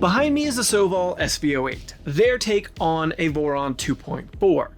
Behind me is the Sovol SV08, their take on a Voron 2.4.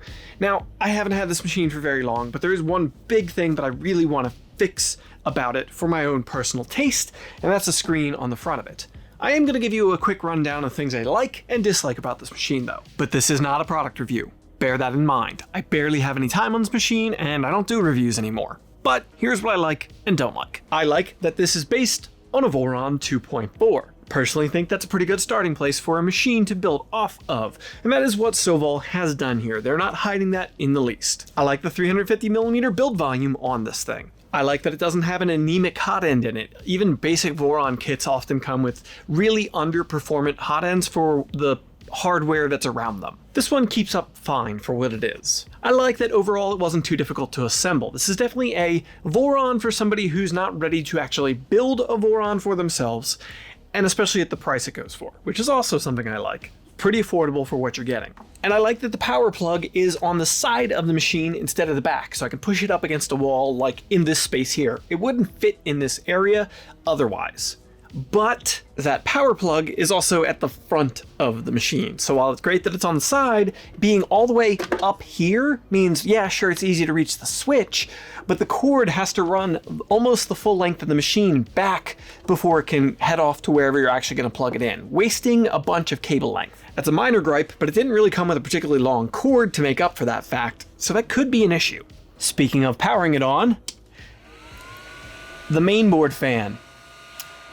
Now, I haven't had this machine for very long, but there is one big thing that I really want to fix about it for my own personal taste, and that's the screen on the front of it. I am going to give you a quick rundown of things I like and dislike about this machine though, but this is not a product review. Bear that in mind. I barely have any time on this machine and I don't do reviews anymore. But here's what I like and don't like. I like that this is based on a Voron 2.4. Personally think that's a pretty good starting place for a machine to build off of, and that is what Sovol has done here. They're not hiding that in the least. I like the 350mm build volume on this thing. I like that it doesn't have an anemic hot end in it. Even basic Voron kits often come with really underperformant hot ends for the hardware that's around them. This one keeps up fine for what it is. I like that overall it wasn't too difficult to assemble. This is definitely a Voron for somebody who's not ready to actually build a Voron for themselves, and especially at the price it goes for, which is also something I like. Pretty affordable for what you're getting. And I like that the power plug is on the side of the machine instead of the back, so I can push it up against a wall like in this space here. It wouldn't fit in this area otherwise. But that power plug is also at the front of the machine. So while it's great that it's on the side, being all the way up here means, yeah, sure, it's easy to reach the switch, but the cord has to run almost the full length of the machine back before it can head off to wherever you're actually going to plug it in, wasting a bunch of cable length. That's a minor gripe, but it didn't really come with a particularly long cord to make up for that fact, so that could be an issue. Speaking of powering it on, the mainboard fan.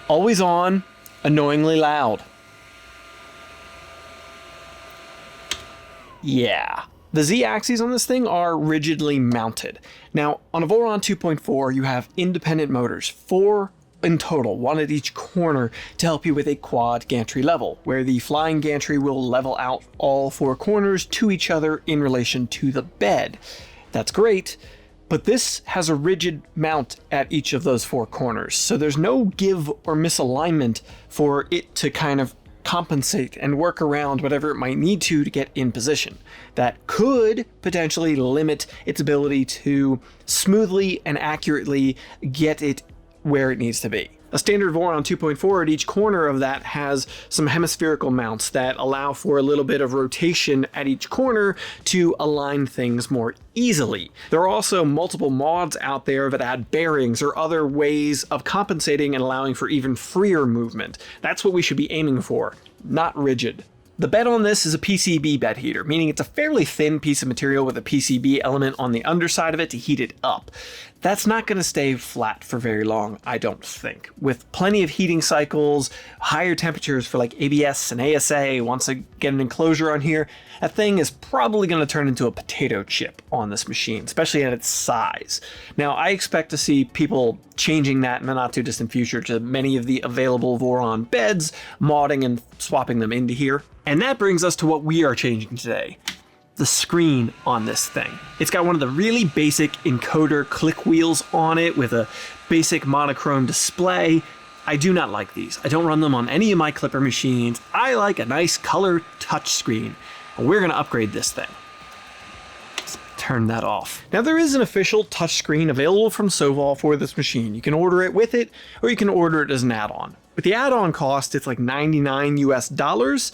Always on, annoyingly loud. Yeah. The Z-axes on this thing are rigidly mounted. Now, on a Voron 2.4, you have independent motors, 4 in total, 1 at each corner to help you with a quad gantry level, where the flying gantry will level out all 4 corners to each other in relation to the bed. That's great. But this has a rigid mount at each of those 4 corners, so there's no give or misalignment for it to kind of compensate and work around whatever it might need to get in position. That could potentially limit its ability to smoothly and accurately get it where it needs to be. A standard Voron 2.4 at each corner of that has some hemispherical mounts that allow for a little bit of rotation at each corner to align things more easily. There are also multiple mods out there that add bearings or other ways of compensating and allowing for even freer movement. That's what we should be aiming for, not rigid. The bed on this is a PCB bed heater, meaning it's a fairly thin piece of material with a PCB element on the underside of it to heat it up. That's not going to stay flat for very long, I don't think. With plenty of heating cycles, higher temperatures for like ABS and ASA, once I get an enclosure on here, that thing is probably going to turn into a potato chip on this machine, especially at its size. Now, I expect to see people changing that in the not too distant future to many of the available Voron beds, modding and swapping them into here. And that brings us to what we are changing today. The screen on this thing. It's got one of the really basic encoder click wheels on it with a basic monochrome display. I do not like these. I don't run them on any of my Klipper machines. I like a nice color touch screen. And we're going to upgrade this thing. Let's turn that off. Now there is an official touchscreen available from Sovol for this machine. You can order it with it, or you can order it as an add-on. With the add-on cost, it's like $99 US.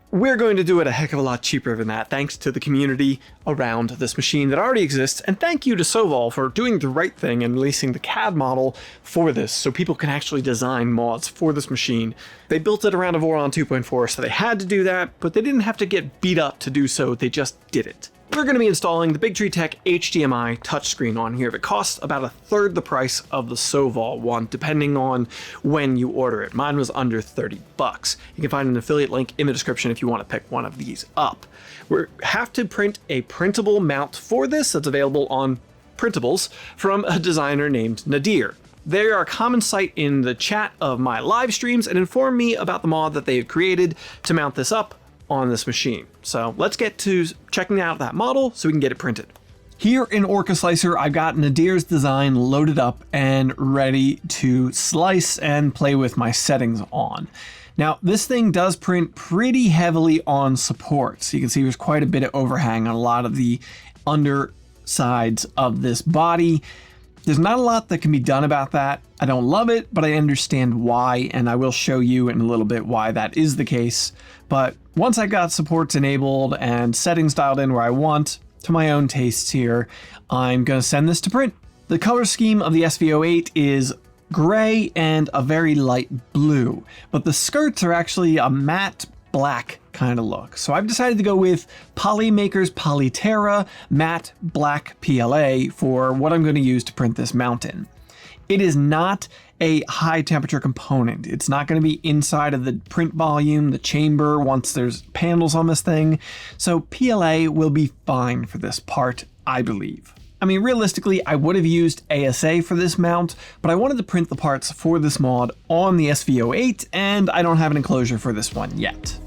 We're going to do it a heck of a lot cheaper than that, thanks to the community around this machine that already exists, and thank you to Sovol for doing the right thing and releasing the CAD model for this so people can actually design mods for this machine. They built it around a Voron 2.4, so they had to do that, but they didn't have to get beat up to do so, they just did it. We're going to be installing the BigTreeTech HDMI touchscreen on here. It costs about 1/3 the price of the Sovol one, depending on when you order it. Mine was under $30. You can find an affiliate link in the description if you want to pick one of these up. We have to print a printable mount for this that's available on printables from a designer named Nadir. They are a common sight in the chat of my live streams and inform me about the mod that they had created to mount this up on this machine. So let's get to checking out that model so we can get it printed. Here in Orca Slicer, I've got Nadir's design loaded up and ready to slice and play with my settings on. Now, this thing does print pretty heavily on support. So you can see there's quite a bit of overhang on a lot of the undersides of this body. There's not a lot that can be done about that. I don't love it, but I understand why, and I will show you in a little bit why that is the case. But once I got supports enabled and settings dialed in where I want, to my own tastes here, I'm going to send this to print. The color scheme of the SV08 is gray and a very light blue, but the skirts are actually a matte black kind of look. So I've decided to go with Polymaker's Polyterra Matte Black PLA for what I'm going to use to print this mount in. It is not a high temperature component. It's not going to be inside of the print volume, the chamber, once there's panels on this thing. So PLA will be fine for this part, I believe. I mean, realistically, I would have used ASA for this mount, but I wanted to print the parts for this mod on the SV08, and I don't have an enclosure for this one yet.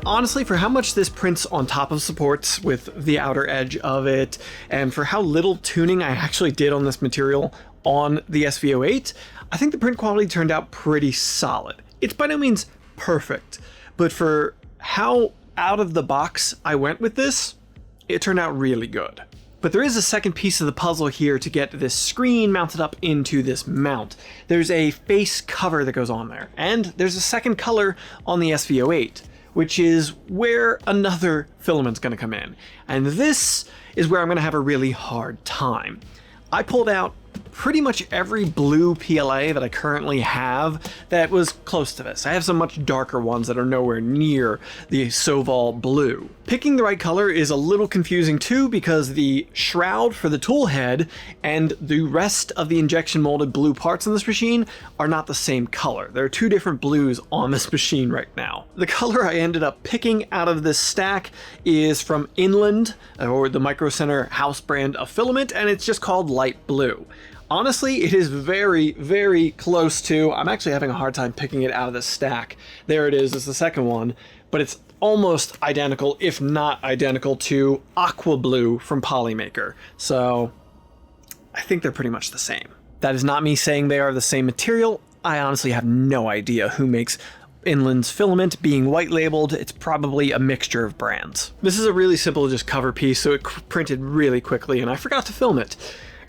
Honestly, for how much this prints on top of supports with the outer edge of it, and for how little tuning I actually did on this material on the SV08, I think the print quality turned out pretty solid. It's by no means perfect, but for how out of the box I went with this, it turned out really good. But there is a second piece of the puzzle here to get this screen mounted up into this mount. There's a face cover that goes on there, and there's a second color on the SV08. Which is where another filament's going to come in. And this is where I'm going to have a really hard time. I pulled out pretty much every blue PLA that I currently have that was close to this. I have some much darker ones that are nowhere near the Sovol blue. Picking the right color is a little confusing too, because the shroud for the tool head and the rest of the injection molded blue parts in this machine are not the same color. There are two different blues on this machine right now. The color I ended up picking out of this stack is from Inland, or the Micro Center house brand of filament, and it's just called light blue. Honestly, it is very, very close to, I'm actually having a hard time picking it out of this stack. There it is, it's the second one, but it's almost identical, if not identical, to Aqua Blue from Polymaker. So I think they're pretty much the same. That is not me saying they are the same material. I honestly have no idea who makes Inland's filament. Being white labeled, it's probably a mixture of brands. This is a really simple just cover piece, so it printed really quickly, and I forgot to film it.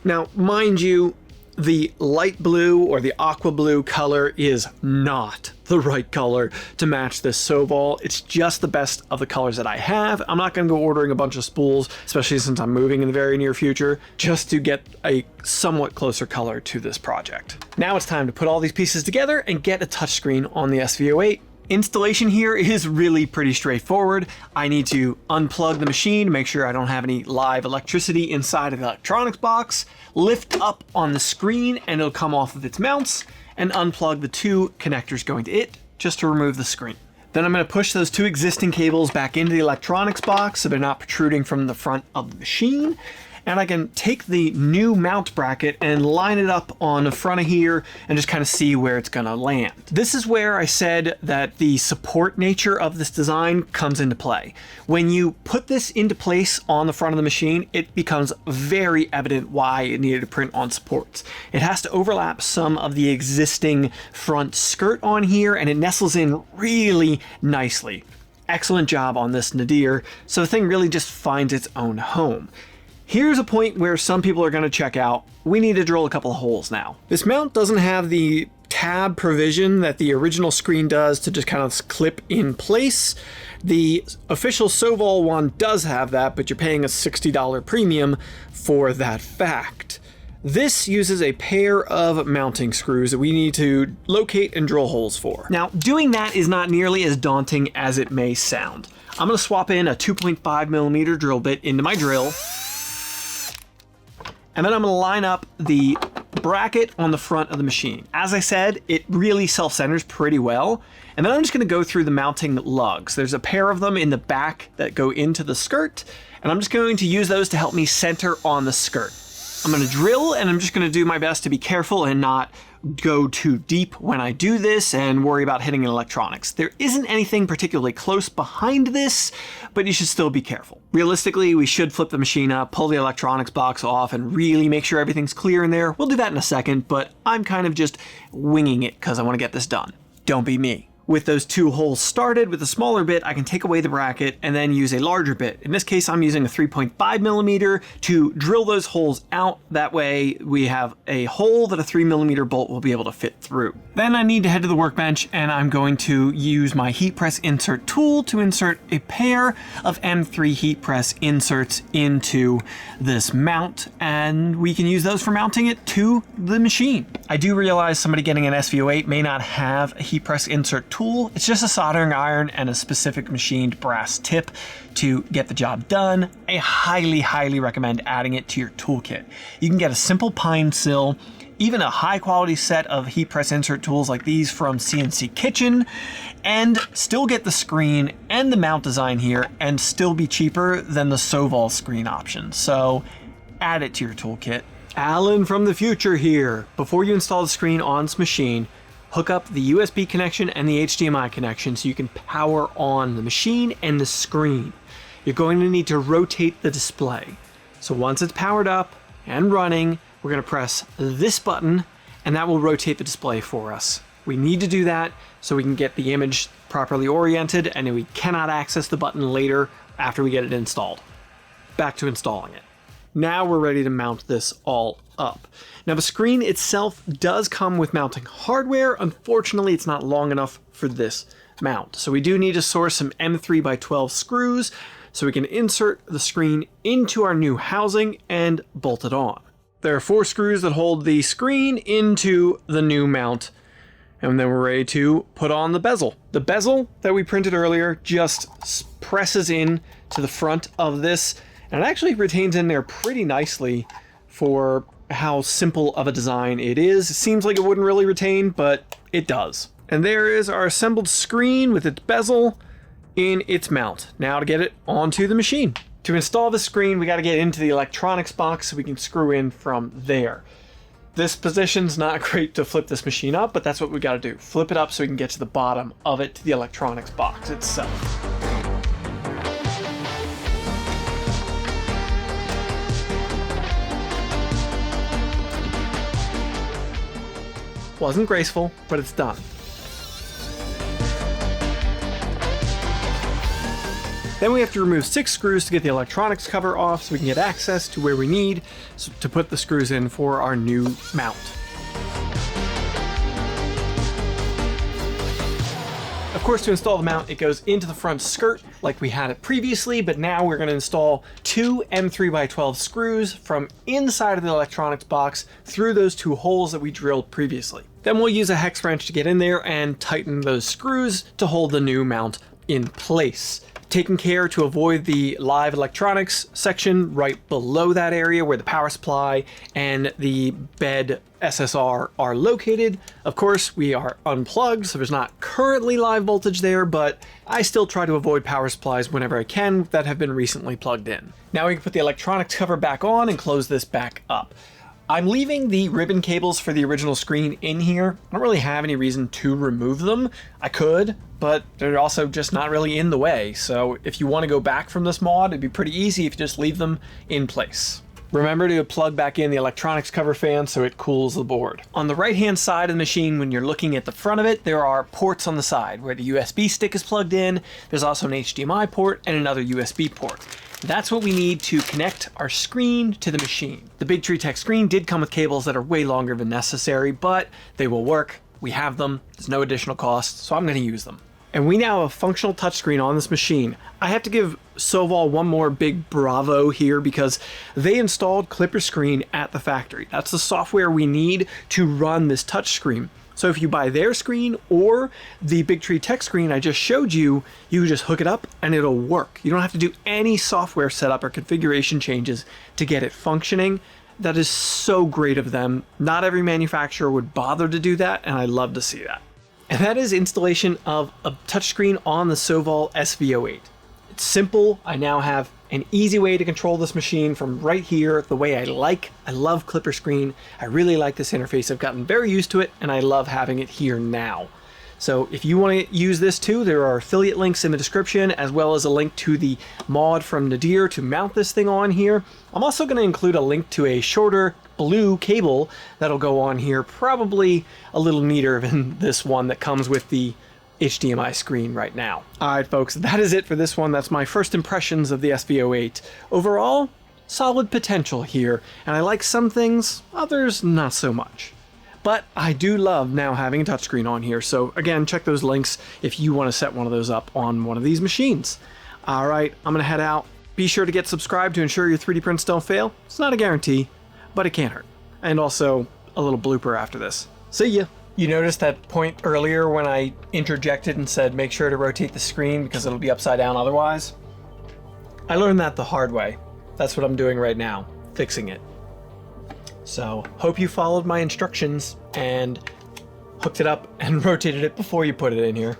Now, mind you, the light blue or the aqua blue color is not the right color to match this Sovol. It's just the best of the colors that I have. I'm not going to go ordering a bunch of spools, especially since I'm moving in the very near future, just to get a somewhat closer color to this project. Now it's time to put all these pieces together and get a touchscreen on the SV08. Installation here is really pretty straightforward. I need to unplug the machine, make sure I don't have any live electricity inside of the electronics box, lift up on the screen and it'll come off of its mounts, and unplug the two connectors going to it just to remove the screen. Then I'm going to push those two existing cables back into the electronics box so they're not protruding from the front of the machine. And I can take the new mount bracket and line it up on the front of here and just kind of see where it's going to land. This is where I said that the support nature of this design comes into play. When you put this into place on the front of the machine, it becomes very evident why it needed to print on supports. It has to overlap some of the existing front skirt on here, and it nestles in really nicely. Excellent job on this Nadir, so the thing really just finds its own home. Here's a point where some people are going to check out. We need to drill a couple of holes now. This mount doesn't have the tab provision that the original screen does to just kind of clip in place. The official Sovol one does have that, but you're paying a $60 premium for that fact. This uses a pair of mounting screws that we need to locate and drill holes for. Now, doing that is not nearly as daunting as it may sound. I'm going to swap in a 2.5mm drill bit into my drill. And then I'm going to line up the bracket on the front of the machine. As I said, it really self-centers pretty well. And then I'm just going to go through the mounting lugs. There's a pair of them in the back that go into the skirt, and I'm just going to use those to help me center on the skirt. I'm going to drill, and I'm just going to do my best to be careful and not go too deep when I do this and worry about hitting electronics. There isn't anything particularly close behind this, but you should still be careful. Realistically, we should flip the machine up, pull the electronics box off, and really make sure everything's clear in there. We'll do that in a second, but I'm kind of just winging it because I want to get this done. Don't be me. With those two holes started with a smaller bit, I can take away the bracket and then use a larger bit. In this case, I'm using a 3.5 millimeter to drill those holes out. That way we have a hole that a 3 millimeter bolt will be able to fit through. Then I need to head to the workbench and I'm going to use my heat press insert tool to insert a pair of M3 heat press inserts into this mount, and we can use those for mounting it to the machine. I do realize somebody getting an SV08 may not have a heat press insert tool. It's just a soldering iron and a specific machined brass tip to get the job done. I highly recommend adding it to your toolkit. You can get a simple pine sill, even a high quality set of heat press insert tools like these from CNC Kitchen, and still get the screen and the mount design here and still be cheaper than the Sovol screen option. So add it to your toolkit. Alan from the future here. Before you install the screen on this machine, hook up the USB connection and the HDMI connection so you can power on the machine and the screen. You're going to need to rotate the display. So once it's powered up and running, we're going to press this button and that will rotate the display for us. We need to do that so we can get the image properly oriented, and we cannot access the button later after we get it installed. Back to installing it. Now we're ready to mount this all up. Now the screen itself does come with mounting hardware. Unfortunately, it's not long enough for this mount. So we do need to source some M3x12 screws so we can insert the screen into our new housing and bolt it on. There are 4 screws that hold the screen into the new mount, and then we're ready to put on the bezel. The bezel that we printed earlier just presses in to the front of this, and it actually retains in there pretty nicely for how simple of a design it is. It seems like it wouldn't really retain, but it does. And there is our assembled screen with its bezel in its mount. Now to get it onto the machine. To install the screen, we got to get into the electronics box so we can screw in from there. This position's not great to flip this machine up, but that's what we got to do. Flip it up so we can get to the bottom of it, to the electronics box itself. Wasn't graceful, but it's done. Then we have to remove 6 screws to get the electronics cover off so we can get access to where we need to put the screws in for our new mount. Of course, to install the mount, it goes into the front skirt like we had it previously, but now we're going to install 2 M3x12 screws from inside of the electronics box through those 2 holes that we drilled previously. Then we'll use a hex wrench to get in there and tighten those screws to hold the new mount in place. Taking care to avoid the live electronics section right below that area where the power supply and the bed SSR are located. Of course, we are unplugged, so there's not currently live voltage there, but I still try to avoid power supplies whenever I can that have been recently plugged in. Now we can put the electronics cover back on and close this back up. I'm leaving the ribbon cables for the original screen in here. I don't really have any reason to remove them. I could, but they're also just not really in the way. So if you want to go back from this mod, it'd be pretty easy if you just leave them in place. Remember to plug back in the electronics cover fan so it cools the board. On the right hand side of the machine, when you're looking at the front of it, there are ports on the side where the USB stick is plugged in. There's also an HDMI port and another USB port. That's what we need to connect our screen to the machine. The Big Tree Tech screen did come with cables that are way longer than necessary, but they will work. We have them. There's no additional cost, so I'm going to use them. And we now have a functional touchscreen on this machine. I have to give Sovol one more big bravo here because they installed Klipper screen at the factory. That's the software we need to run this touchscreen. So if you buy their screen or the Big Tree Tech screen I just showed you, you just hook it up and it'll work. You don't have to do any software setup or configuration changes to get it functioning. That is so great of them. Not every manufacturer would bother to do that, and I love to see that. And that is installation of a touchscreen on the Sovol SV08. It's simple. I now have an easy way to control this machine from right here the way I like. I love Klipper screen. I really like this interface. I've gotten very used to it, and I love having it here now. So if you want to use this too, there are affiliate links in the description, as well as a link to the mod from Nadir to mount this thing on here. I'm also going to include a link to a shorter blue cable that'll go on here, probably a little neater than this one that comes with the HDMI screen right now. Alright folks, that is it for this one. That's my first impressions of the SV08. Overall, solid potential here, and I like some things, others not so much. But I do love now having a touchscreen on here, so again, check those links if you want to set one of those up on one of these machines. Alright, I'm gonna head out. Be sure to get subscribed to ensure your 3D prints don't fail. It's not a guarantee, but it can't hurt. And also, a little blooper after this. See ya! You noticed that point earlier when I interjected and said make sure to rotate the screen because it'll be upside down otherwise? I learned that the hard way. That's what I'm doing right now, fixing it. So, hope you followed my instructions and hooked it up and rotated it before you put it in here.